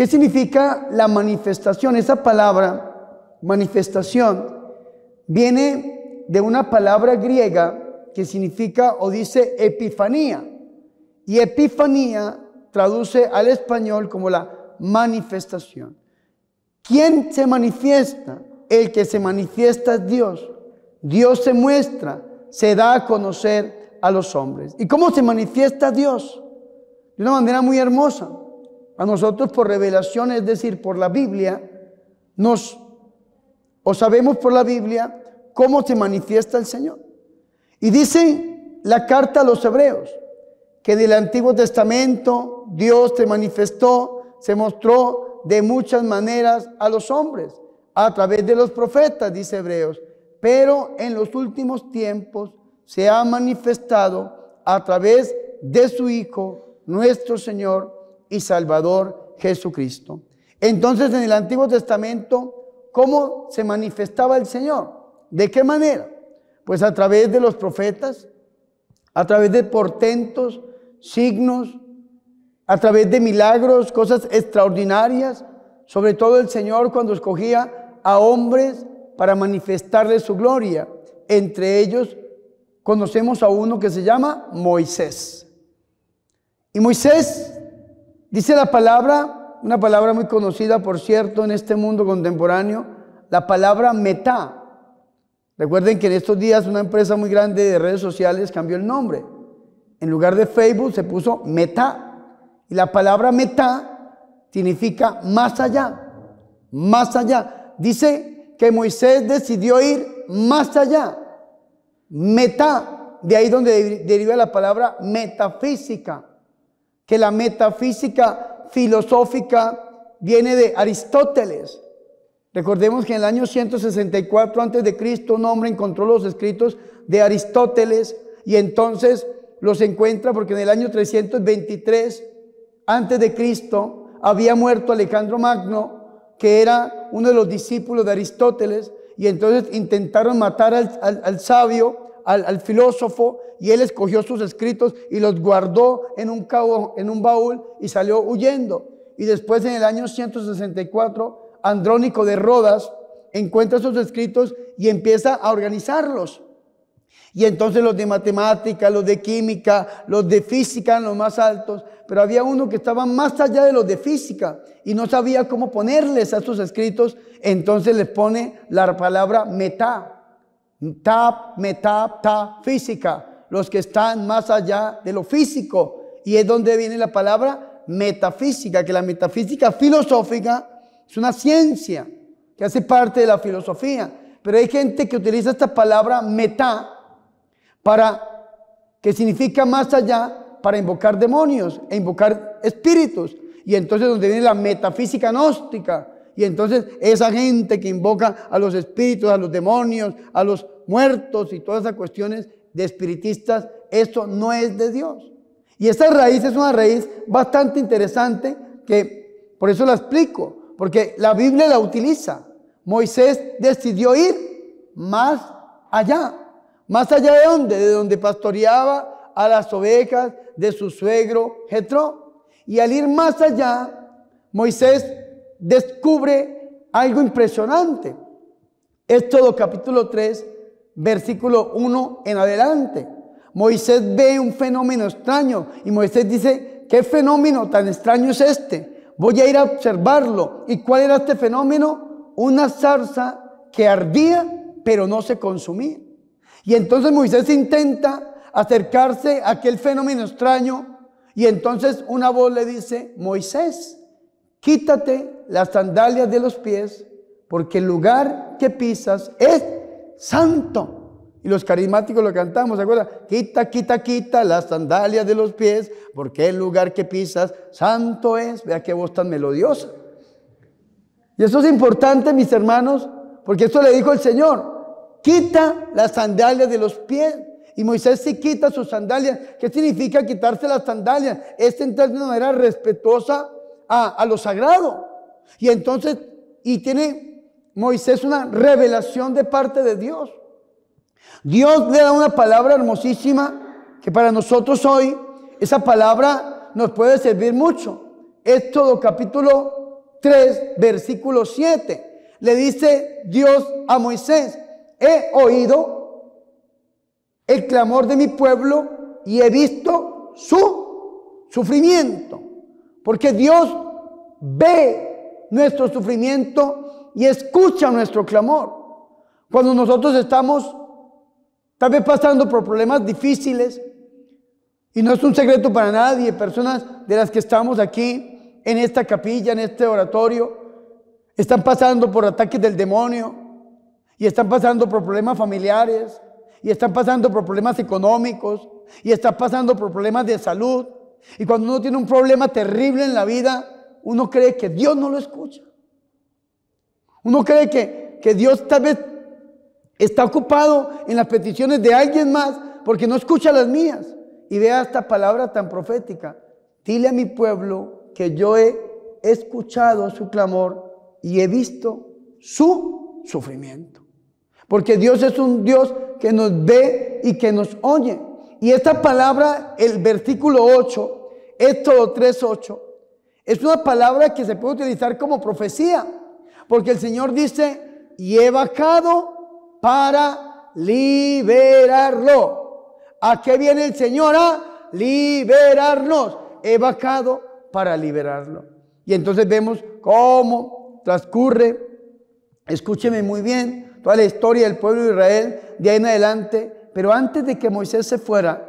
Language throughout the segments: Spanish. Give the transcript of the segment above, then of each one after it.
¿Qué significa la manifestación? Esa palabra, manifestación, viene de una palabra griega que significa o dice epifanía. Y epifanía traduce al español como la manifestación. ¿Quién se manifiesta? El que se manifiesta es Dios. Dios se muestra, se da a conocer a los hombres. ¿Y cómo se manifiesta Dios? De una manera muy hermosa. A nosotros por revelación, es decir, por la Biblia, sabemos por la Biblia cómo se manifiesta el Señor. Y dice la carta a los Hebreos que en el Antiguo Testamento Dios se manifestó, se mostró de muchas maneras a los hombres, a través de los profetas, dice Hebreos, pero en los últimos tiempos se ha manifestado a través de su Hijo, nuestro Señor y Salvador Jesucristo. Entonces, en el Antiguo Testamento, ¿cómo se manifestaba el Señor? ¿De qué manera? Pues a través de los profetas, a través de portentos, signos, a través de milagros, cosas extraordinarias. Sobre todo el Señor cuando escogía a hombres para manifestarles su gloria. Entre ellos conocemos a uno que se llama Moisés. Y Moisés, dice la palabra, una palabra muy conocida por cierto en este mundo contemporáneo, la palabra metá. Recuerden que en estos días una empresa muy grande de redes sociales cambió el nombre. En lugar de Facebook se puso Metá. Y la palabra metá significa más allá. Más allá. Dice que Moisés decidió ir más allá. Metá. De ahí donde deriva la palabra metafísica. Que la metafísica filosófica viene de Aristóteles. Recordemos que en el año 164 a.C. un hombre encontró los escritos de Aristóteles y entonces los encuentra porque en el año 323 a.C. había muerto Alejandro Magno, que era uno de los discípulos de Aristóteles, y entonces intentaron matar al sabio, al filósofo, y él escogió sus escritos y los guardó en un baúl y salió huyendo. Y después en el año 164 Andrónico de Rodas encuentra sus escritos y empieza a organizarlos. Y entonces los de matemática, los de química, los de física eran los más altos, pero había uno que estaba más allá de los de física y no sabía cómo ponerles a sus escritos, entonces les pone la palabra metá, física, los que están más allá de lo físico, y es donde viene la palabra metafísica, que la metafísica filosófica es una ciencia que hace parte de la filosofía, pero hay gente que utiliza esta palabra metá que significa más allá, para invocar demonios e invocar espíritus. Y entonces donde viene la metafísica gnóstica, y entonces esa gente que invoca a los espíritus, a los demonios, a los muertos y todas esas cuestiones de espiritistas, esto no es de Dios. Y esta raíz es una raíz bastante interesante que por eso la explico. Porque la Biblia la utiliza. Moisés decidió ir más allá. ¿Más allá de dónde? De donde pastoreaba a las ovejas de su suegro Jetro. Y al ir más allá, Moisés descubre algo impresionante. Éxodo capítulo 3, versículo 1 en adelante. Moisés ve un fenómeno extraño y Moisés dice, ¿qué fenómeno tan extraño es este? Voy a ir a observarlo. ¿Y cuál era este fenómeno? Una zarza que ardía, pero no se consumía. Y entonces Moisés intenta acercarse a aquel fenómeno extraño. Y entonces una voz le dice, Moisés, quítate las sandalias de los pies, porque el lugar que pisas es santo. Y los carismáticos lo cantamos, ¿se acuerdan? Quita las sandalias de los pies, porque el lugar que pisas santo es. Vea qué voz tan melodiosa. Y eso es importante, mis hermanos, porque esto le dijo el Señor. Quita las sandalias de los pies. Y Moisés sí quita sus sandalias. ¿Qué significa quitarse las sandalias? Es entrar de una manera respetuosa a lo sagrado. Y entonces, tiene Moisés una revelación de parte de Dios. Dios le da una palabra hermosísima que para nosotros hoy, esa palabra nos puede servir mucho. Éxodo capítulo 3, versículo 7. Le dice Dios a Moisés: he oído el clamor de mi pueblo y he visto su sufrimiento. Porque Dios ve nuestro sufrimiento y escucha nuestro clamor. Cuando nosotros estamos tal vez pasando por problemas difíciles, y no es un secreto para nadie, personas de las que estamos aquí en esta capilla, en este oratorio, están pasando por ataques del demonio, y están pasando por problemas familiares, y están pasando por problemas económicos, y están pasando por problemas de salud. Y cuando uno tiene un problema terrible en la vida, uno cree que Dios no lo escucha. Uno cree que Dios tal vez está ocupado en las peticiones de alguien más porque no escucha las mías. Y vea esta palabra tan profética: dile a mi pueblo que yo he escuchado su clamor y he visto su sufrimiento. Porque Dios es un Dios que nos ve y que nos oye. Y esta palabra, el versículo 8, Éxodo 3:8, es una palabra que se puede utilizar como profecía. Porque el Señor dice: y he bajado para liberarlo. ¿A qué viene el Señor? A liberarnos. He bajado para liberarlo. Y entonces vemos cómo transcurre, escúcheme muy bien, toda la historia del pueblo de Israel de ahí en adelante. Pero antes de que Moisés se fuera,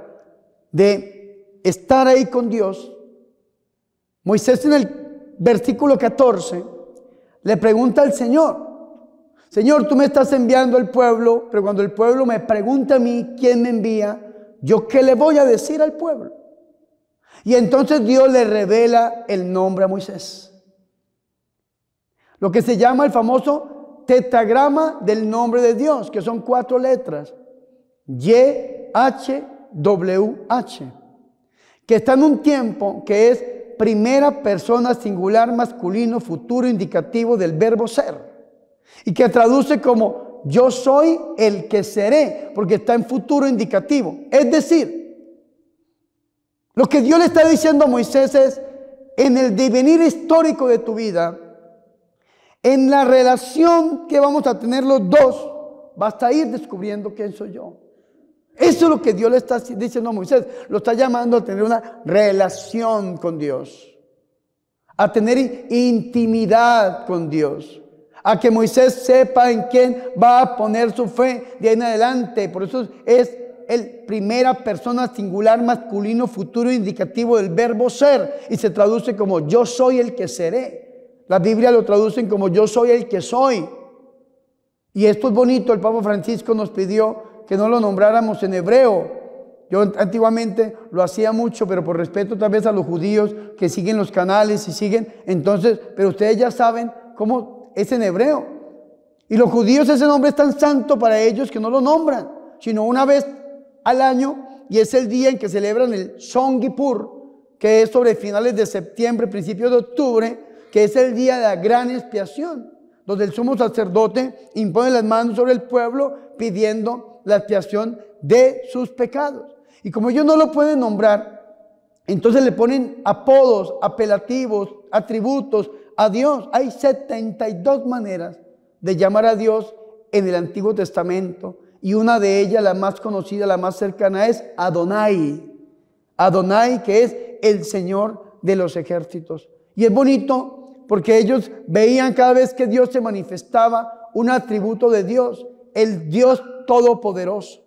de estar ahí con Dios, Moisés en el versículo 14 le pregunta al Señor: Señor, tú me estás enviando al pueblo, pero cuando el pueblo me pregunta a mí quién me envía, ¿yo qué le voy a decir al pueblo? Y entonces Dios le revela el nombre a Moisés. Lo que se llama el famoso tetragrama del nombre de Dios, que son 4 letras. YHWH, que está en un tiempo que es primera persona singular masculino futuro indicativo del verbo ser, y que traduce como yo soy el que seré, porque está en futuro indicativo. Es decir, lo que Dios le está diciendo a Moisés es: en el devenir histórico de tu vida, en la relación que vamos a tener los dos, vas a ir descubriendo quién soy yo. Eso es lo que Dios le está diciendo a Moisés. Lo está llamando a tener una relación con Dios, a tener intimidad con Dios, a que Moisés sepa en quién va a poner su fe de ahí en adelante. Por eso es el primera persona singular masculino futuro indicativo del verbo ser, y se traduce como yo soy el que seré. La Biblia lo traducen como yo soy el que soy. Y esto es bonito. El Papa Francisco nos pidió que no lo nombráramos en hebreo. Yo antiguamente lo hacía mucho, pero por respeto tal vez a los judíos que siguen los canales y siguen, entonces, pero ustedes ya saben cómo es en hebreo. Y los judíos, ese nombre es tan santo para ellos que no lo nombran, sino una vez al año, y es el día en que celebran el Yom Kippur, que es sobre finales de septiembre, principios de octubre, que es el día de la gran expiación, donde el sumo sacerdote impone las manos sobre el pueblo pidiendo la expiación de sus pecados. Y como ellos no lo pueden nombrar, entonces le ponen apodos, apelativos, atributos a Dios. Hay 72 maneras de llamar a Dios en el Antiguo Testamento, y una de ellas, la más conocida, la más cercana, es Adonai. Adonai, que es el Señor de los ejércitos. Y es bonito porque ellos veían cada vez que Dios se manifestaba un atributo de Dios: el Dios Todopoderoso,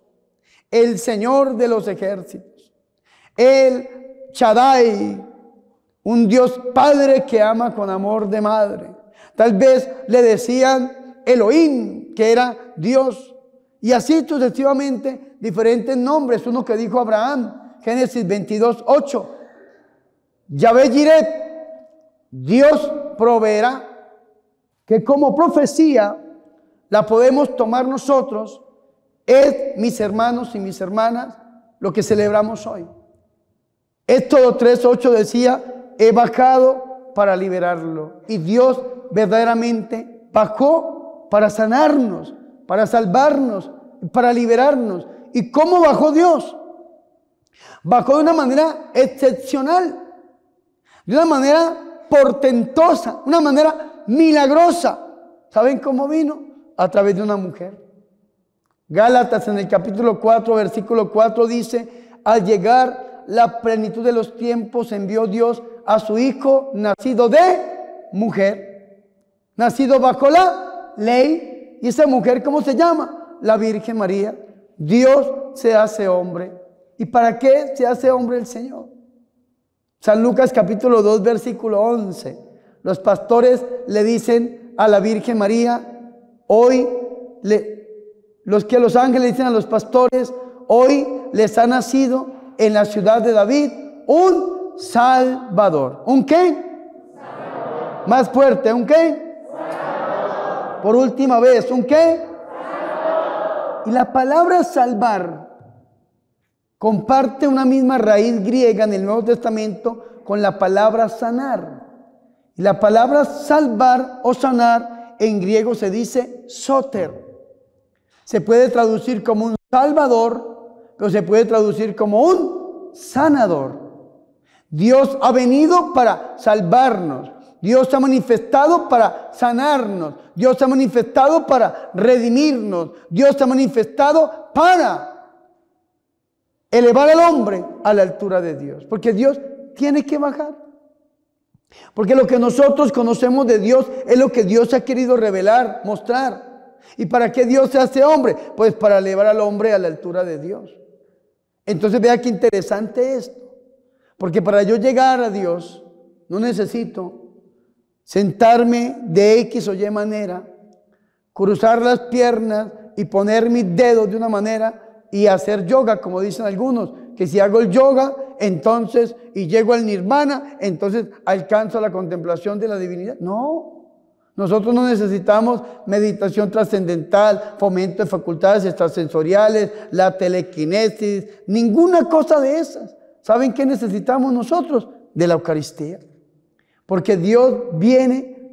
el Señor de los ejércitos, el Shaddai, un Dios Padre que ama con amor de madre. Tal vez le decían Elohim, que era Dios, y así sucesivamente diferentes nombres. Uno que dijo Abraham, Génesis 22:8, Yahvé Jireh, Dios proveerá, que como profecía la podemos tomar nosotros. Es, mis hermanos y mis hermanas, lo que celebramos hoy. Éxodo 3:8 decía: he bajado para liberarlo. Y Dios verdaderamente bajó para sanarnos, para salvarnos, para liberarnos. ¿Y cómo bajó Dios? Bajó de una manera excepcional, de una manera portentosa, una manera milagrosa. ¿Saben cómo vino? A través de una mujer. Gálatas en el capítulo 4, versículo 4 dice: al llegar la plenitud de los tiempos, envió Dios a su Hijo, nacido de mujer, nacido bajo la ley. ¿Y esa mujer cómo se llama? La Virgen María. Dios se hace hombre. ¿Y para qué se hace hombre el Señor? San Lucas capítulo 2, versículo 11. Los pastores le dicen a la Virgen María, los ángeles dicen a los pastores, hoy les ha nacido en la ciudad de David un Salvador. ¿Un qué? Salvador. Más fuerte, ¿un qué? Salvador. Por última vez, ¿un qué? Salvador. Y la palabra salvar comparte una misma raíz griega en el Nuevo Testamento con la palabra sanar. Y la palabra salvar o sanar en griego se dice soter. Se puede traducir como un salvador, pero se puede traducir como un sanador. Dios ha venido para salvarnos. Dios se ha manifestado para sanarnos. Dios se ha manifestado para redimirnos. Dios se ha manifestado para elevar al hombre a la altura de Dios. Porque Dios tiene que bajar. Porque lo que nosotros conocemos de Dios es lo que Dios ha querido revelar, mostrar. ¿Y para qué Dios se hace hombre? Pues para elevar al hombre a la altura de Dios. Entonces vea qué interesante esto. Porque para yo llegar a Dios no necesito sentarme de X o Y manera, cruzar las piernas y poner mis dedos de una manera y hacer yoga, como dicen algunos, que si hago el yoga, entonces, y llego al nirvana, entonces alcanzo la contemplación de la divinidad. No. Nosotros no necesitamos meditación trascendental, fomento de facultades extrasensoriales, la telequinesis, ninguna cosa de esas. ¿Saben qué necesitamos nosotros? De la Eucaristía. Porque Dios viene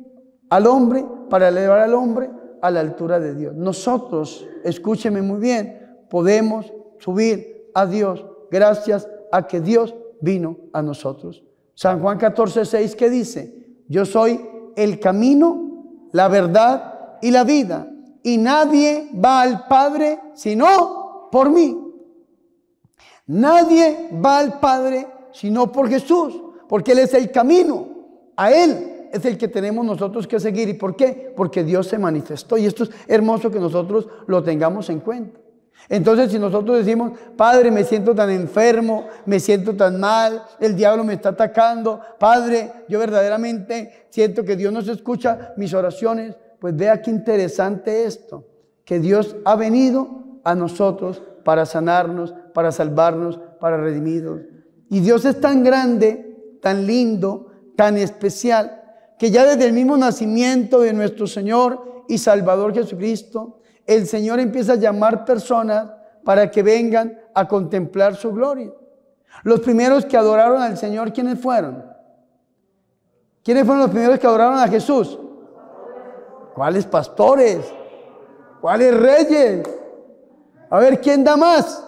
al hombre para elevar al hombre a la altura de Dios. Nosotros, escúcheme muy bien, podemos subir a Dios gracias a que Dios vino a nosotros. San Juan 14:6, ¿qué dice? Yo soy el camino, la verdad y la vida, y nadie va al Padre sino por mí. Nadie va al Padre sino por Jesús, porque Él es el camino. A Él es el que tenemos nosotros que seguir. ¿Y por qué? Porque Dios se manifestó, y esto es hermoso que nosotros lo tengamos en cuenta. Entonces, si nosotros decimos, Padre, me siento tan enfermo, me siento tan mal, el diablo me está atacando, Padre, yo verdaderamente siento que Dios no se escucha mis oraciones, pues vea qué interesante esto, que Dios ha venido a nosotros para sanarnos, para salvarnos, para redimirnos. Y Dios es tan grande, tan lindo, tan especial, que ya desde el mismo nacimiento de nuestro Señor y Salvador Jesucristo, el Señor empieza a llamar personas para que vengan a contemplar su gloria. Los primeros que adoraron al Señor, ¿quiénes fueron? ¿Quiénes fueron los primeros que adoraron a Jesús? ¿Cuáles pastores? ¿Cuáles reyes? A ver, ¿quién da más?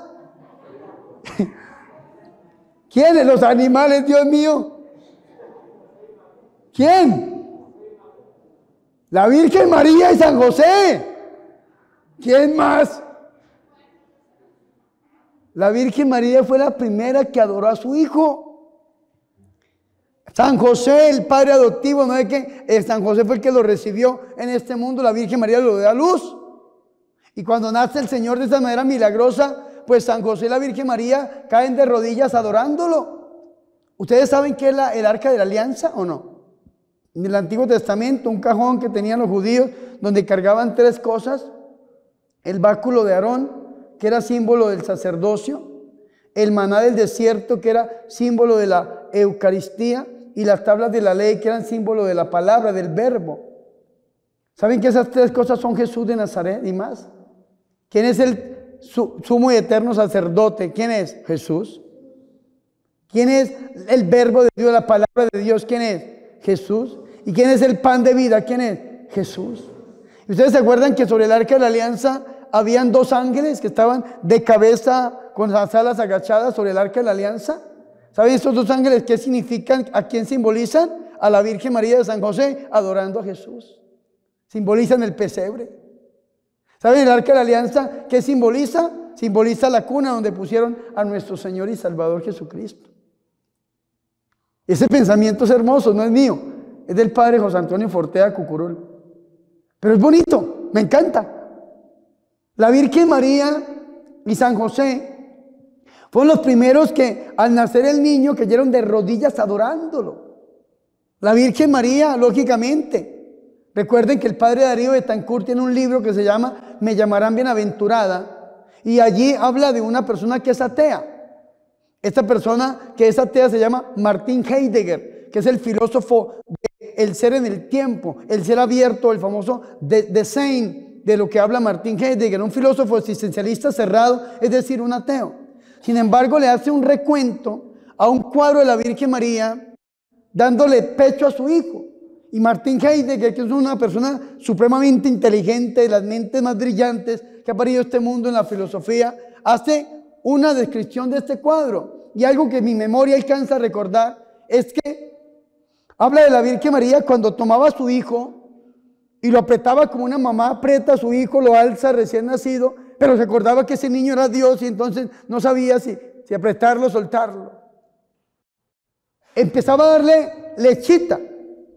¿Quiénes? Los animales, Dios mío. ¿Quién? La Virgen María y San José. ¿Quién más? La Virgen María fue la primera que adoró a su hijo. San José, el padre adoptivo, ¿no es que San José fue el que lo recibió en este mundo? La Virgen María lo dio a luz. Y cuando nace el Señor de esta manera milagrosa, pues San José y la Virgen María caen de rodillas adorándolo. ¿Ustedes saben qué es el arca de la alianza o no? En el Antiguo Testamento, un cajón que tenían los judíos donde cargaban tres cosas: el báculo de Aarón, que era símbolo del sacerdocio; el maná del desierto, que era símbolo de la Eucaristía; y las tablas de la ley, que eran símbolo de la palabra, del verbo. ¿Saben que esas tres cosas son Jesús de Nazaret y más? ¿Quién es el sumo y eterno sacerdote? ¿Quién es? Jesús. ¿Quién es el verbo de Dios, la palabra de Dios? ¿Quién es? Jesús. ¿Y quién es el pan de vida? ¿Quién es? Jesús. ¿Y ustedes se acuerdan que sobre el arca de la alianza habían dos ángeles que estaban de cabeza con las alas agachadas sobre el arca de la alianza? ¿Saben estos dos ángeles qué significan? ¿A quién simbolizan? a la Virgen María de San José adorando a Jesús. Simbolizan el pesebre. ¿Saben el arca de la alianza qué simboliza? Simboliza la cuna donde pusieron a nuestro Señor y Salvador Jesucristo. Ese pensamiento es hermoso, no es mío, es del padre José Antonio Fortea Cucurul. Pero es bonito, me encanta. La Virgen María y San José fueron los primeros que al nacer el niño cayeron de rodillas adorándolo. La Virgen María, lógicamente. Recuerden que el padre Darío Betancourt tiene un libro que se llama Me llamarán bienaventurada, y allí habla de una persona que es atea. Esta persona que es atea se llama Martin Heidegger, que es el filósofo del ser en el tiempo, el ser abierto, el famoso The Sein, de lo que habla Martin Heidegger, un filósofo existencialista cerrado, es decir, un ateo. Sin embargo, le hace un recuento a un cuadro de la Virgen María dándole pecho a su hijo. Y Martin Heidegger, que es una persona supremamente inteligente, de las mentes más brillantes que ha parido este mundo en la filosofía, hace una descripción de este cuadro. Y algo que mi memoria alcanza a recordar es que habla de la Virgen María cuando tomaba a su hijo y lo apretaba como una mamá aprieta a su hijo, lo alza recién nacido, pero se acordaba que ese niño era Dios y entonces no sabía si apretarlo o soltarlo. Empezaba a darle lechita,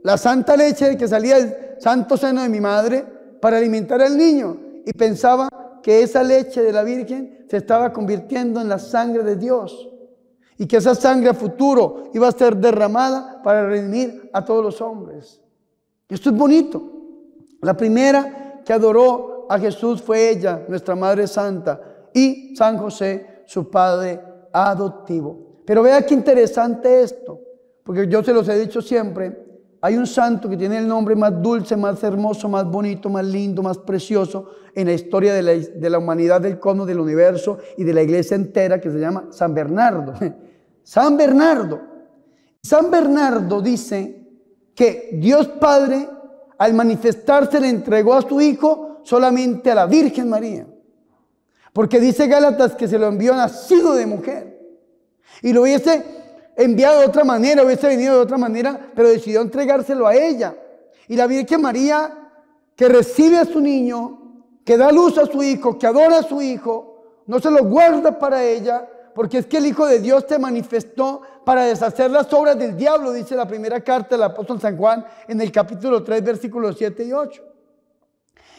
la santa leche que salía del santo seno de mi madre para alimentar al niño, y pensaba que esa leche de la Virgen se estaba convirtiendo en la sangre de Dios y que esa sangre a futuro iba a ser derramada para redimir a todos los hombres. Esto es bonito. La primera que adoró a Jesús fue ella, nuestra Madre Santa, y San José, su padre adoptivo. Pero vea qué interesante esto, porque yo se los he dicho siempre, hay un santo que tiene el nombre más dulce, más hermoso, más bonito, más lindo, más precioso en la historia de la humanidad, del cosmos, del universo y de la iglesia entera, que se llama San Bernardo. San Bernardo. San Bernardo dice que Dios Padre, al manifestarse, le entregó a su Hijo solamente a la Virgen María. Porque dice Gálatas que se lo envió nacido de mujer. Y lo hubiese enviado de otra manera, hubiese venido de otra manera, pero decidió entregárselo a ella. Y la Virgen María, que recibe a su niño, que da luz a su hijo, que adora a su hijo, no se lo guarda para ella, porque es que el Hijo de Dios se manifestó para deshacer las obras del diablo, dice la primera carta del apóstol San Juan en el capítulo 3, versículos 7 y 8.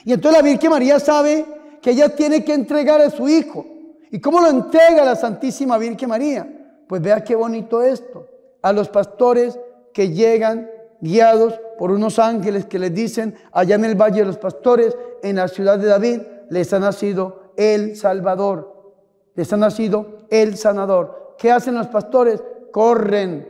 Y entonces la Virgen María sabe que ella tiene que entregar a su hijo. ¿Y cómo lo entrega la Santísima Virgen María? Pues vea qué bonito esto. A los pastores que llegan guiados por unos ángeles que les dicen, allá en el Valle de los Pastores, en la ciudad de David, les ha nacido el Salvador. Les ha nacido el Sanador. ¿Qué hacen los pastores? Corren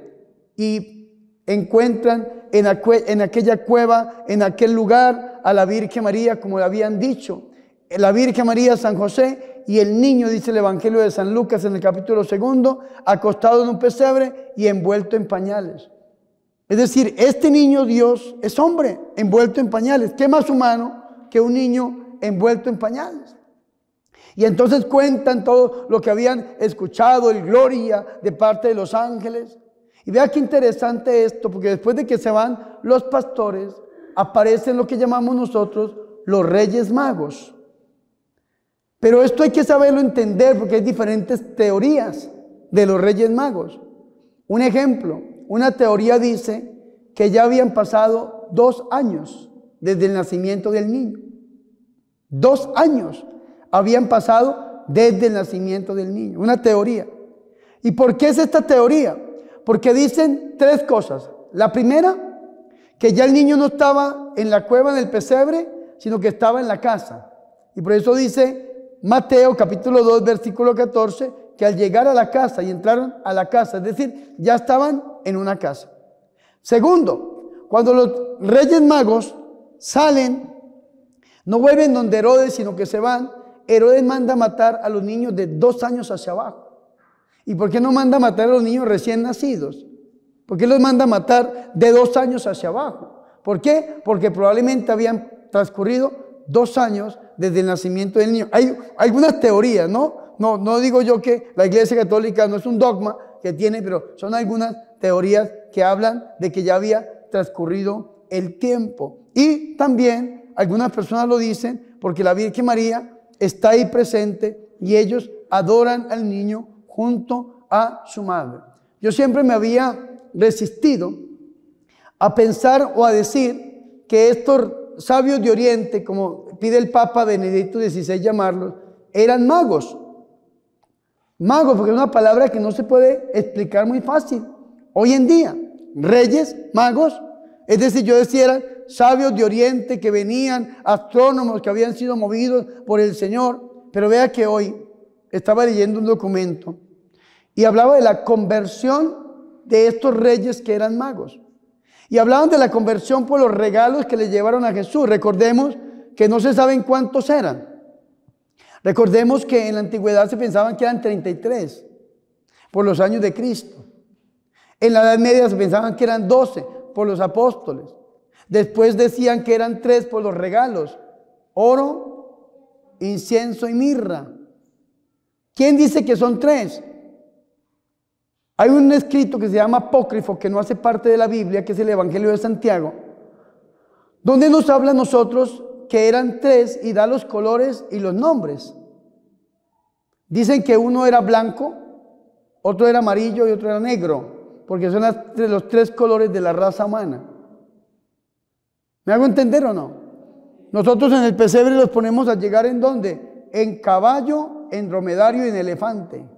y encuentran en aquella cueva, en aquel lugar, a la Virgen María, como le habían dicho. La Virgen María, San José y el niño, dice el Evangelio de San Lucas en el capítulo 2, acostado en un pesebre y envuelto en pañales. Es decir, este niño Dios es hombre envuelto en pañales. ¿Qué más humano que un niño envuelto en pañales? Y entonces cuentan todo lo que habían escuchado, el gloria de parte de los ángeles. Y vea qué interesante esto, porque después de que se van los pastores, aparecen lo que llamamos nosotros los Reyes Magos. Pero esto hay que saberlo entender, porque hay diferentes teorías de los Reyes Magos. Un ejemplo, una teoría dice que ya habían pasado 2 años desde el nacimiento del niño. 2 años habían pasado desde el nacimiento del niño. Una teoría. ¿Y por qué es esta teoría? Porque dicen 3 cosas. La primera, que ya el niño no estaba en la cueva, en el pesebre, sino que estaba en la casa. Y por eso dice Mateo capítulo 2, versículo 14, que al llegar a la casa y entraron a la casa, es decir, ya estaban en una casa. Segundo, cuando los Reyes Magos salen, no vuelven donde Herodes, sino que se van. Herodes manda matar a los niños de 2 años hacia abajo. ¿Y por qué no manda matar a los niños recién nacidos? ¿Por qué los manda matar de 2 años hacia abajo? ¿Por qué? Porque probablemente habían transcurrido 2 años desde el nacimiento del niño. Hay algunas teorías, ¿no? No digo yo que la Iglesia Católica no es un dogma que tiene, pero son algunas teorías que hablan de que ya había transcurrido el tiempo. Y también algunas personas lo dicen porque la Virgen María está ahí presente y ellos adoran al niño junto a su madre. Yo siempre me había resistido a pensar o a decir que estos sabios de Oriente, como pide el Papa Benedicto XVI llamarlos, eran magos. Magos, porque es una palabra que no se puede explicar muy fácil. Hoy en día, reyes, magos, es decir, yo decía eran sabios de Oriente que venían, astrónomos que habían sido movidos por el Señor. Pero vea que hoy estaba leyendo un documento y hablaba de la conversión de estos reyes que eran magos. Y hablaban de la conversión por los regalos que le llevaron a Jesús. Recordemos que no se saben cuántos eran. Recordemos que en la antigüedad se pensaban que eran 33 por los años de Cristo. En la Edad Media se pensaban que eran 12 por los apóstoles. Después decían que eran 3 por los regalos: oro, incienso y mirra. ¿Quién dice que son 3? Hay un escrito que se llama apócrifo, que no hace parte de la Biblia, que es el Evangelio de Santiago, donde nos habla a nosotros que eran 3 y da los colores y los nombres. Dicen que uno era blanco, otro era amarillo y otro era negro, porque son los 3 colores de la raza humana. ¿Me hago entender o no? Nosotros en el pesebre los ponemos a llegar ¿en dónde? En caballo, en dromedario y en elefante,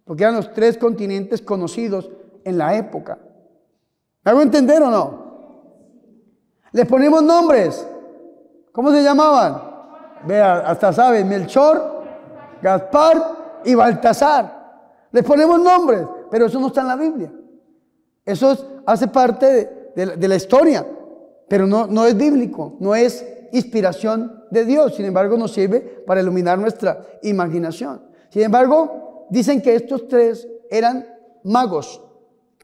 porque eran los 3 continentes conocidos en la época. ¿Me hago entender o no? Les ponemos nombres. ¿Cómo se llamaban? Vea, hasta saben, Melchor, Gaspar y Baltasar. Les ponemos nombres, pero eso no está en la Biblia. Eso hace parte de la historia, pero no es bíblico, no es inspiración de Dios. Sin embargo, nos sirve para iluminar nuestra imaginación. Sin embargo, dicen que estos 3 eran magos,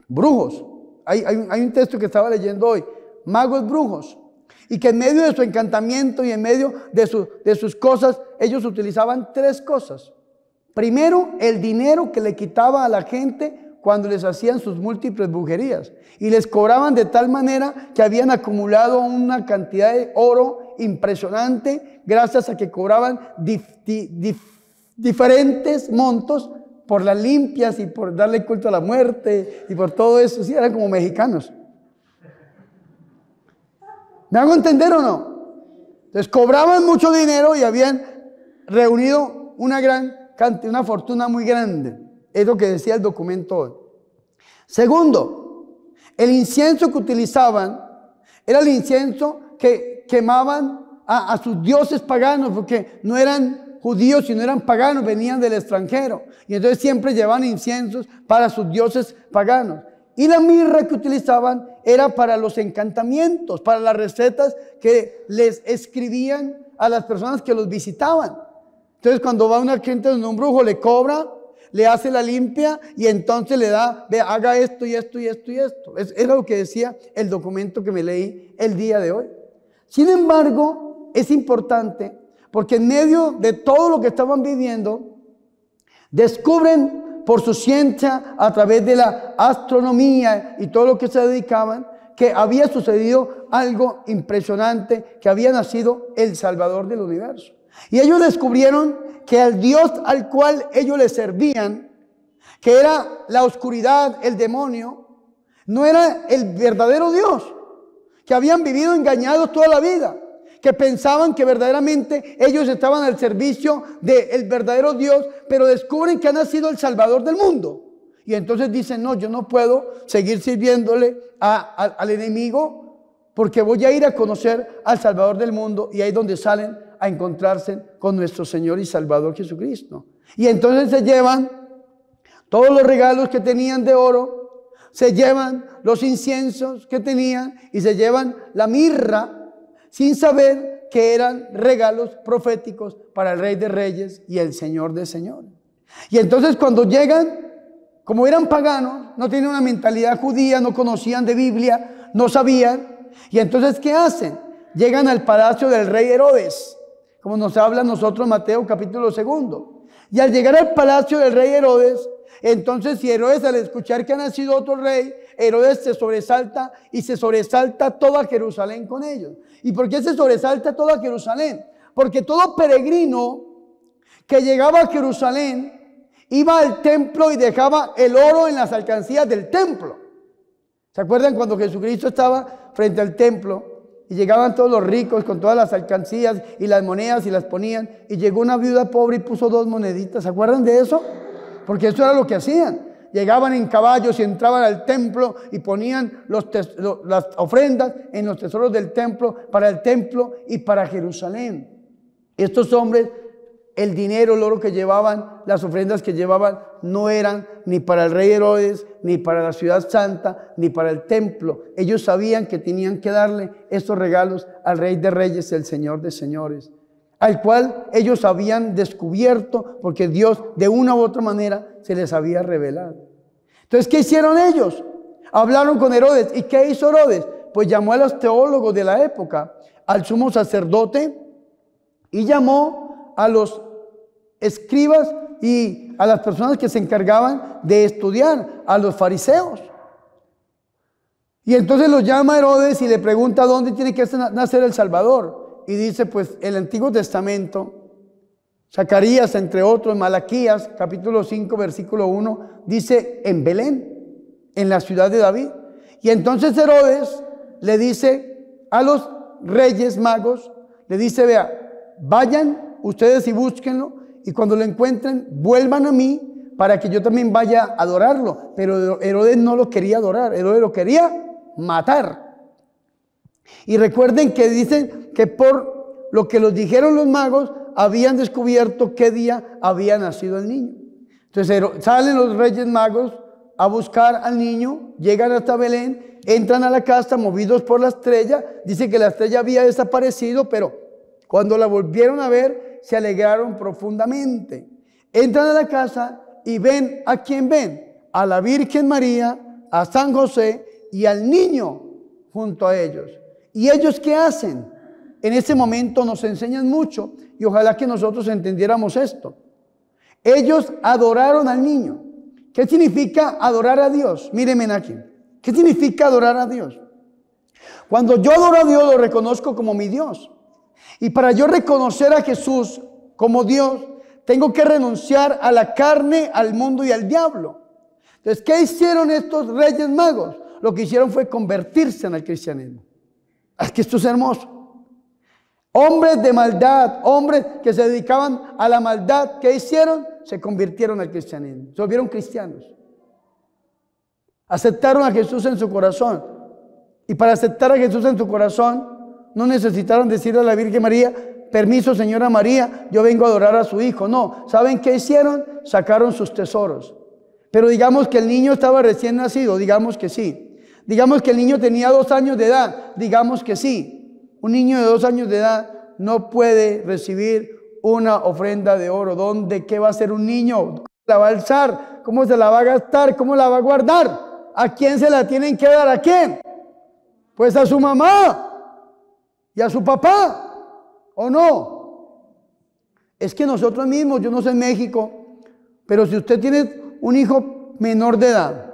brujos. Hay un texto que estaba leyendo hoy, magos brujos, y que en medio de su encantamiento y en medio de sus cosas, ellos utilizaban 3 cosas. Primero, el dinero que le quitaba a la gente cuando les hacían sus múltiples brujerías, y les cobraban de tal manera que habían acumulado una cantidad de oro impresionante gracias a que cobraban diferentes montos por las limpias y por darle culto a la muerte y por todo eso. Sí, eran como mexicanos. ¿Me hago entender o no? Entonces cobraban mucho dinero y habían reunido una gran cantidad, una fortuna muy grande. Es lo que decía el documento hoy. Segundo, el incienso que utilizaban era el incienso que quemaban a sus dioses paganos, porque no eran judíos, sino eran paganos, venían del extranjero. Y entonces siempre llevaban inciensos para sus dioses paganos. Y la mirra que utilizaban era para los encantamientos, para las recetas que les escribían a las personas que los visitaban. Entonces cuando va una gente donde un brujo, le cobra, le hace la limpia y entonces le da, ve, haga esto y esto y esto y esto. Era lo que decía el documento que me leí el día de hoy. Sin embargo, es importante porque en medio de todo lo que estaban viviendo, descubren por su ciencia, a través de la astronomía y todo lo que se dedicaban, que había sucedido algo impresionante, que había nacido el Salvador del universo. Y ellos descubrieron que al Dios al cual ellos le servían, que era la oscuridad, el demonio, no era el verdadero Dios, que habían vivido engañados toda la vida, que pensaban que verdaderamente ellos estaban al servicio del verdadero Dios, pero descubren que ha nacido el Salvador del mundo. Y entonces dicen, no, yo no puedo seguir sirviéndole al enemigo, porque voy a ir a conocer al Salvador del mundo. Y ahí es donde salen a encontrarse con nuestro Señor y Salvador Jesucristo. Y entonces se llevan todos los regalos que tenían de oro, se llevan los inciensos que tenían y se llevan la mirra, sin saber que eran regalos proféticos para el Rey de Reyes y el Señor de Señores. Y entonces cuando llegan, como eran paganos, no tenían una mentalidad judía, no conocían de Biblia, no sabían. Y entonces, ¿qué hacen? Llegan al palacio del rey Herodes, como nos habla a nosotros Mateo capítulo 2. Y al llegar al palacio del rey Herodes, Entonces, si Herodes, al escuchar que ha nacido otro rey, Herodes se sobresalta y se sobresalta toda Jerusalén con ellos. ¿Y por qué se sobresalta toda Jerusalén? Porque todo peregrino que llegaba a Jerusalén iba al templo y dejaba el oro en las alcancías del templo. ¿Se acuerdan cuando Jesucristo estaba frente al templo y llegaban todos los ricos con todas las alcancías y las monedas y las ponían, y llegó una viuda pobre y puso 2 moneditas? ¿Se acuerdan de eso? Porque eso era lo que hacían. Llegaban en caballos y entraban al templo y ponían las ofrendas en los tesoros del templo, para el templo y para Jerusalén. Estos hombres, el dinero, el oro que llevaban, las ofrendas que llevaban, no eran ni para el rey Herodes, ni para la ciudad santa, ni para el templo. Ellos sabían que tenían que darle estos regalos al Rey de Reyes, el Señor de Señores, al cual ellos habían descubierto porque Dios de una u otra manera se les había revelado. Entonces, ¿qué hicieron ellos? Hablaron con Herodes. ¿Y qué hizo Herodes? Pues llamó a los teólogos de la época, al sumo sacerdote, y llamó a los escribas y a las personas que se encargaban de estudiar, a los fariseos. Y entonces los llama Herodes y le pregunta dónde tiene que nacer el Salvador. Y dice, pues el Antiguo Testamento, Zacarías, entre otros, Malaquías, capítulo 5, versículo 1, dice en Belén, en la ciudad de David. Y entonces Herodes le dice a los reyes magos, le dice, vea, vayan ustedes y búsquenlo, y cuando lo encuentren, vuelvan a mí para que yo también vaya a adorarlo. Pero Herodes no lo quería adorar, Herodes lo quería matar. Y recuerden que dicen que por lo que los dijeron los magos, habían descubierto qué día había nacido el niño. Entonces salen los reyes magos a buscar al niño, llegan hasta Belén, entran a la casa movidos por la estrella. Dice que la estrella había desaparecido, pero cuando la volvieron a ver, se alegraron profundamente. Entran a la casa y ven, ¿a quién ven? A la Virgen María, a San José y al niño junto a ellos. ¿Y ellos qué hacen? En ese momento nos enseñan mucho y ojalá que nosotros entendiéramos esto. Ellos adoraron al niño. ¿Qué significa adorar a Dios? Mírenme aquí. ¿Qué significa adorar a Dios? Cuando yo adoro a Dios, lo reconozco como mi Dios. Y para yo reconocer a Jesús como Dios, tengo que renunciar a la carne, al mundo y al diablo. Entonces, ¿qué hicieron estos reyes magos? Lo que hicieron fue convertirse en el cristianismo. Es que esto es hermoso. Hombres de maldad, hombres que se dedicaban a la maldad, ¿qué hicieron? Se convirtieron al cristianismo, se volvieron cristianos. Aceptaron a Jesús en su corazón. Y para aceptar a Jesús en su corazón, no necesitaron decirle a la Virgen María, permiso señora María, yo vengo a adorar a su hijo. No, ¿saben qué hicieron? Sacaron sus tesoros. Pero digamos que el niño estaba recién nacido, digamos que sí. Digamos que el niño tenía 2 años de edad, digamos que sí. Un niño de 2 años de edad no puede recibir una ofrenda de oro. ¿Dónde? ¿Qué va a hacer un niño? ¿Cómo la va a alzar? ¿Cómo se la va a gastar? ¿Cómo la va a guardar? ¿A quién se la tienen que dar? ¿A quién? Pues a su mamá y a su papá, ¿o no? Es que nosotros mismos, yo no sé en México, pero si usted tiene un hijo menor de edad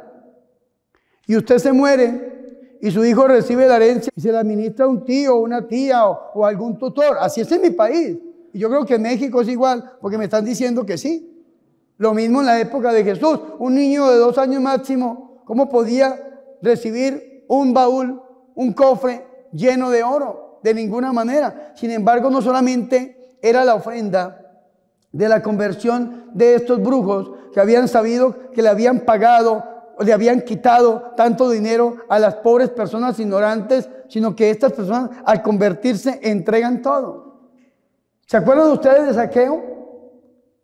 y usted se muere y su hijo recibe la herencia y se la administra un tío, una tía o algún tutor, así es en mi país. Y yo creo que en México es igual, porque me están diciendo que sí. Lo mismo en la época de Jesús. Un niño de 2 años máximo, ¿cómo podía recibir un baúl, un cofre lleno de oro? De ninguna manera. Sin embargo, no solamente era la ofrenda de la conversión de estos brujos que habían sabido que le habían pagado o le habían quitado tanto dinero a las pobres personas ignorantes, sino que estas personas al convertirse entregan todo. ¿Se acuerdan ustedes de Zaqueo?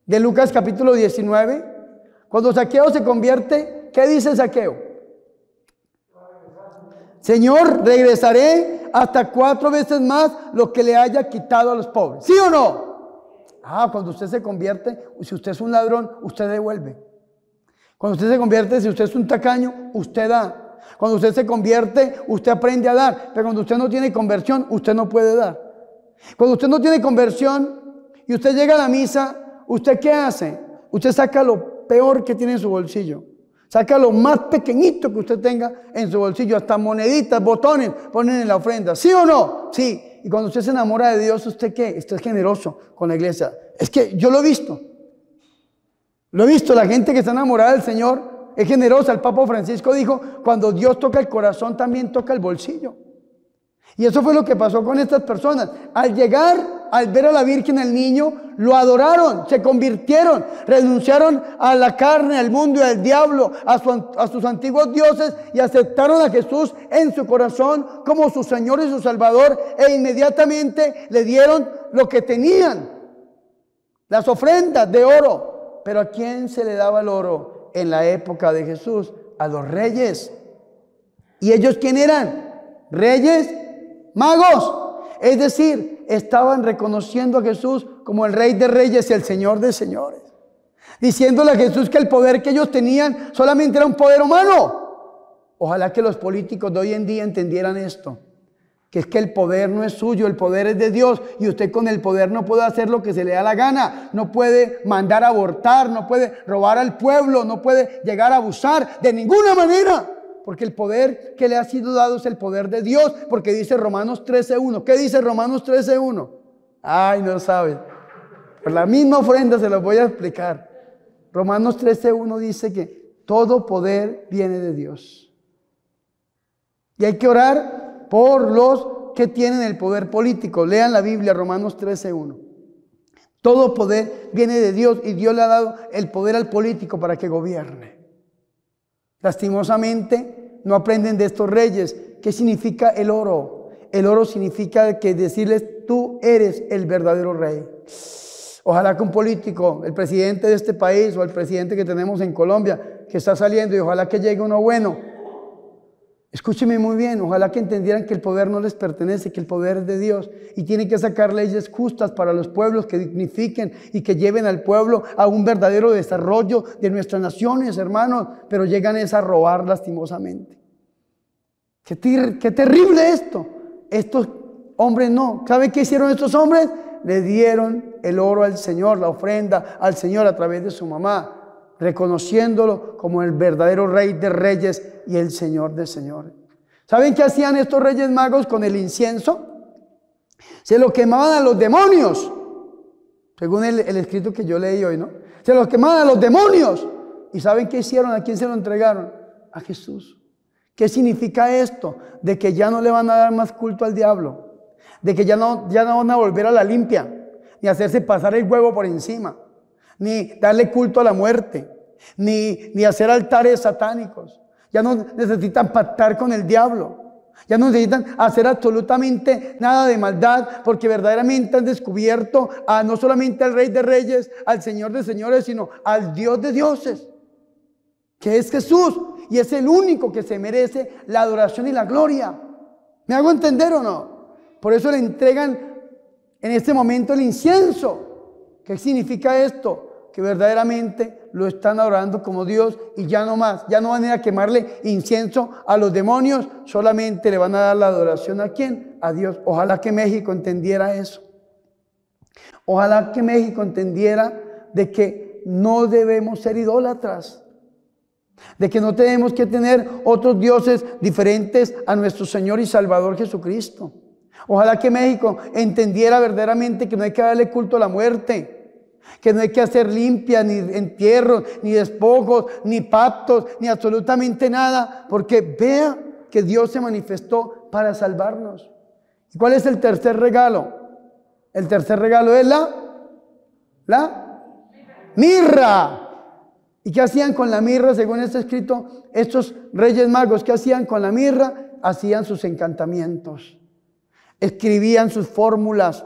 De Lucas capítulo 19. Cuando Zaqueo se convierte, ¿qué dice Zaqueo? Señor, regresaré hasta 4 veces más lo que le haya quitado a los pobres. ¿Sí o no? Cuando usted se convierte, si usted es un ladrón, usted devuelve. Cuando usted se convierte, si usted es un tacaño, usted da. Cuando usted se convierte, usted aprende a dar. Pero cuando usted no tiene conversión, usted no puede dar. Cuando usted no tiene conversión y usted llega a la misa, ¿usted qué hace? Usted saca lo peor que tiene en su bolsillo. Saca lo más pequeñito que usted tenga en su bolsillo, hasta moneditas, botones, ponen en la ofrenda. ¿Sí o no? Sí. Y cuando usted se enamora de Dios, ¿usted qué? Usted es generoso con la iglesia. Es que yo lo he visto. Lo he visto, la gente que está enamorada del Señor es generosa. El Papa Francisco dijo, cuando Dios toca el corazón, también toca el bolsillo. Y eso fue lo que pasó con estas personas. Al llegar, al ver a la Virgen, al niño, lo adoraron, se convirtieron, renunciaron a la carne, al mundo y al diablo, a sus antiguos dioses, y aceptaron a Jesús en su corazón como su Señor y su Salvador, e inmediatamente le dieron lo que tenían, las ofrendas de oro. Pero ¿a quién se le daba el oro en la época de Jesús? A los reyes. ¿Y ellos quién eran? Reyes magos. Es decir, estaban reconociendo a Jesús como el Rey de Reyes y el Señor de Señores, diciéndole a Jesús que el poder que ellos tenían solamente era un poder humano. Ojalá que los políticos de hoy en día entendieran esto, que es que el poder no es suyo, el poder es de Dios, y usted con el poder no puede hacer lo que se le da la gana, no puede mandar a abortar, no puede robar al pueblo, no puede llegar a abusar de ninguna manera. Porque el poder que le ha sido dado es el poder de Dios, porque dice Romanos 13:1. ¿Qué dice Romanos 13:1? Ay, no saben. Por la misma ofrenda se los voy a explicar. Romanos 13:1 dice que todo poder viene de Dios. Y hay que orar por los que tienen el poder político. Lean la Biblia, Romanos 13:1. Todo poder viene de Dios, y Dios le ha dado el poder al político para que gobierne. Lastimosamente no aprenden de estos reyes. ¿Qué significa el oro? El oro significa que decirles, tú eres el verdadero rey. Ojalá que un político, el presidente de este país o el presidente que tenemos en Colombia, que está saliendo, y ojalá que llegue uno bueno, escúcheme muy bien, ojalá que entendieran que el poder no les pertenece, que el poder es de Dios, y tienen que sacar leyes justas para los pueblos que dignifiquen y que lleven al pueblo a un verdadero desarrollo de nuestras naciones, hermanos, pero llegan a robar lastimosamente. Qué terrible esto. Estos hombres no. ¿Saben qué hicieron estos hombres? Le dieron el oro al Señor, la ofrenda al Señor a través de su mamá, reconociéndolo como el verdadero Rey de Reyes y el Señor de Señores. ¿Saben qué hacían estos reyes magos con el incienso? Se lo quemaban a los demonios, según el escrito que yo leí hoy, ¿no? Se los quemaban a los demonios. ¿Y saben qué hicieron? ¿A quién se lo entregaron? A Jesús. ¿Qué significa esto? De que ya no le van a dar más culto al diablo, de que ya no van a volver a la limpia, ni hacerse pasar el huevo por encima, ni darle culto a la muerte, ni hacer altares satánicos. Ya no necesitan pactar con el diablo, ya no necesitan hacer absolutamente nada de maldad, porque verdaderamente han descubierto no solamente al Rey de Reyes, al Señor de Señores, sino al Dios de dioses, que es Jesús, y es el único que se merece la adoración y la gloria. ¿Me hago entender o no? Por eso le entregan en este momento el incienso. ¿Qué significa esto? Que verdaderamente lo están adorando como Dios, y ya no más, ya no van a ir a quemarle incienso a los demonios, solamente le van a dar la adoración ¿a quién? A Dios. Ojalá que México entendiera eso. Ojalá que México entendiera de que no debemos ser idólatras, de que no tenemos que tener otros dioses diferentes a nuestro Señor y Salvador Jesucristo. Ojalá que México entendiera verdaderamente que no hay que darle culto a la muerte, que no hay que hacer limpias, ni entierros, ni despojos, ni pactos, ni absolutamente nada, porque vea que Dios se manifestó para salvarnos. ¿Y cuál es el tercer regalo? El tercer regalo es la mirra. ¿Y qué hacían con la mirra? Según está escrito, estos reyes magos, ¿qué hacían con la mirra? Hacían sus encantamientos, escribían sus fórmulas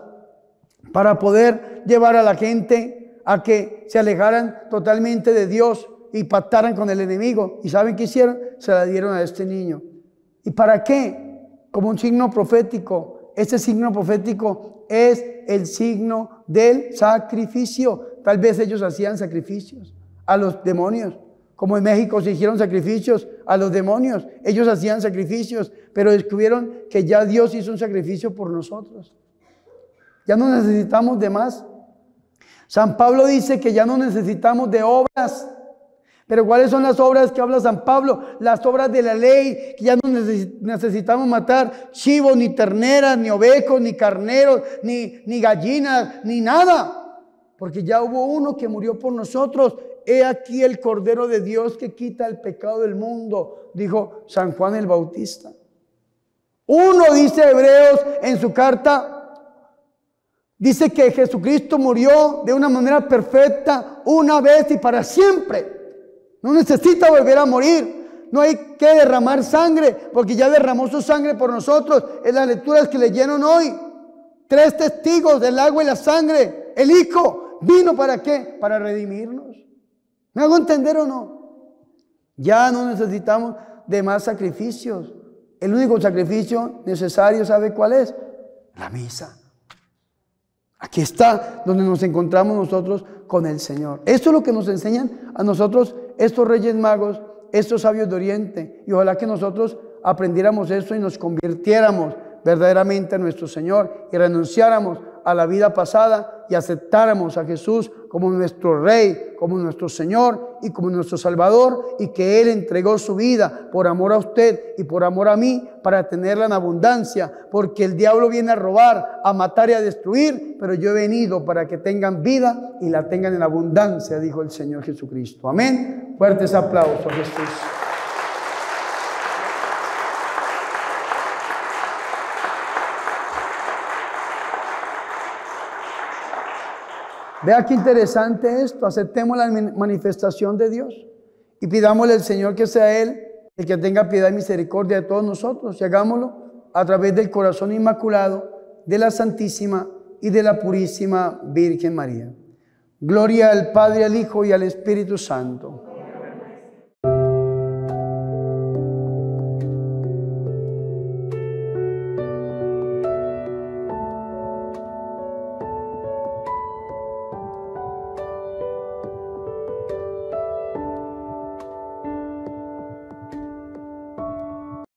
para poder llevar a la gente a que se alejaran totalmente de Dios y pactaran con el enemigo. ¿Y saben qué hicieron? Se la dieron a este niño. ¿Y para qué? Como un signo profético. Este signo profético es el signo del sacrificio. Tal vez ellos hacían sacrificios a los demonios, como en México se hicieron sacrificios a los demonios. Ellos hacían sacrificios, pero descubrieron que ya Dios hizo un sacrificio por nosotros. Ya no necesitamos de más. San Pablo dice que ya no necesitamos de obras, Pero ¿cuáles son las obras que habla San Pablo? Las obras de la ley, que ya no necesitamos matar chivos, ni terneras, ni ovejos, ni carneros, ni gallinas, ni nada. Porque ya hubo uno que murió por nosotros. He aquí el Cordero de Dios que quita el pecado del mundo, dijo San Juan el Bautista. Uno, dice Hebreos en su carta, dice que Jesucristo murió de una manera perfecta una vez y para siempre. No necesita volver a morir. No hay que derramar sangre, porque ya derramó su sangre por nosotros. En las lecturas que leyeron hoy, 3 testigos del agua y la sangre. El Hijo vino ¿para qué? Para redimirnos. ¿Me hago entender o no? Ya no necesitamos de más sacrificios. El único sacrificio necesario, ¿sabe cuál es? La misa. Aquí está donde nos encontramos nosotros con el Señor. Esto es lo que nos enseñan a nosotros estos Reyes Magos, estos sabios de Oriente. Y ojalá que nosotros aprendiéramos eso y nos convirtiéramos verdaderamente a nuestro Señor y renunciáramos a la vida pasada y aceptáramos a Jesús como nuestro Rey, como nuestro Señor y como nuestro Salvador, y que Él entregó su vida por amor a usted y por amor a mí para tenerla en abundancia, porque el diablo viene a robar, a matar y a destruir, pero yo he venido para que tengan vida y la tengan en abundancia, dijo el Señor Jesucristo. Amén. Fuertes aplausos a Jesús. Vea qué interesante esto. Aceptemos la manifestación de Dios y pidámosle al Señor que sea Él el que tenga piedad y misericordia de todos nosotros, y hagámoslo a través del corazón inmaculado de la Santísima y de la Purísima Virgen María. Gloria al Padre, al Hijo y al Espíritu Santo.